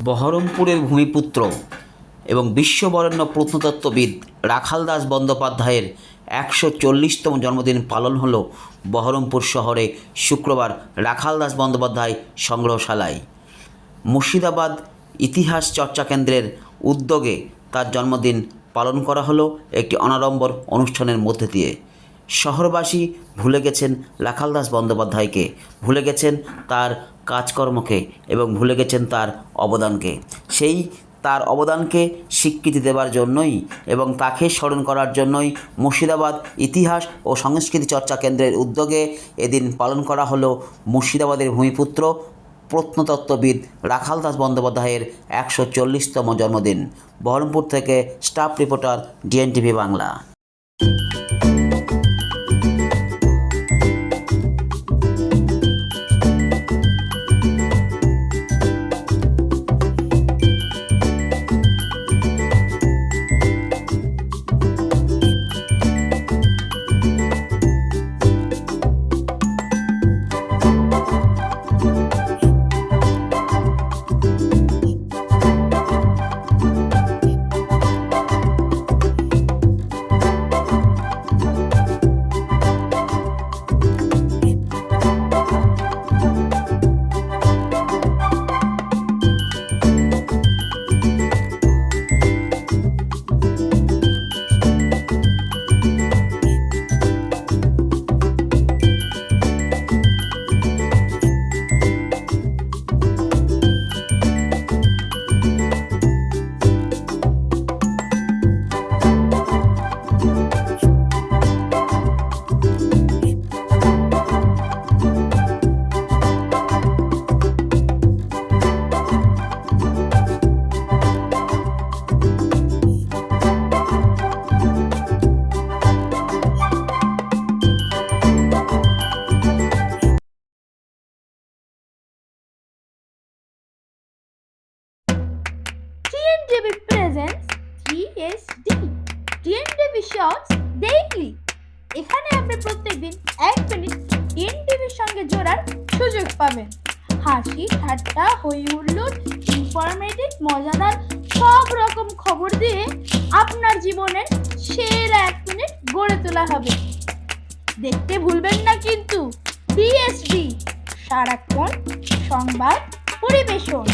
বহরমপুরের ভূমিপুত্র এবং বিশ্ববরেণ্য প্রত্নতত্ত্ববিদ রাখাল দাস বন্দ্যোপাধ্যায়ের 140তম জন্মদিন পালন হলো বহরমপুর শহরে শুক্রবার রাখাল দাস বন্দ্যোপাধ্যায় সংগ্রহশালায়। মুর্শিদাবাদ ইতিহাস চর্চা কেন্দ্রের উদ্যোগে তার জন্মদিন পালন করা হলো একটি অনাড়ম্বর অনুষ্ঠানের মধ্যে দিয়ে। শহরবাসী ভুলে গেছেন রাখাল দাস বন্দ্যোপাধ্যায়কে, ভুলে গেছেন তার কাজকর্মকে এবং ভুলে গেছেন তার অবদানকে। সেই তার অবদানকে স্বীকৃতি দেওয়ার জন্যই এবং তাকে স্মরণ করার জন্যই মুর্শিদাবাদ ইতিহাস ও সংস্কৃতি চর্চা কেন্দ্রের উদ্যোগে এদিন পালন করা হলো মুর্শিদাবাদের ভূমিপুত্র প্রত্নতত্ত্ববিদ রাখাল দাস বন্দ্যোপাধ্যায়ের 140তম জন্মদিন। বহরমপুর থেকে staff reporter DNTV Bangla. TNTV presents 3SD TNTV Shorts Daily। এখানে আপনি প্রত্যেকদিন 1 মিনিট TNTVর সঙ্গে জোড়ার সুযোগ পাবেন। হাসি ঠাট্টা হই হুল্লোড় ইনফরমেটিভ মজাদার সব রকম খবর দিয়ে আপনার জীবনের সেরা 1 মিনিট গড়ে তোলা হবে। দেখতে ভুলবেন না কিন্তু TSD সারাক্ষণ সংবাদ পরিবেশন।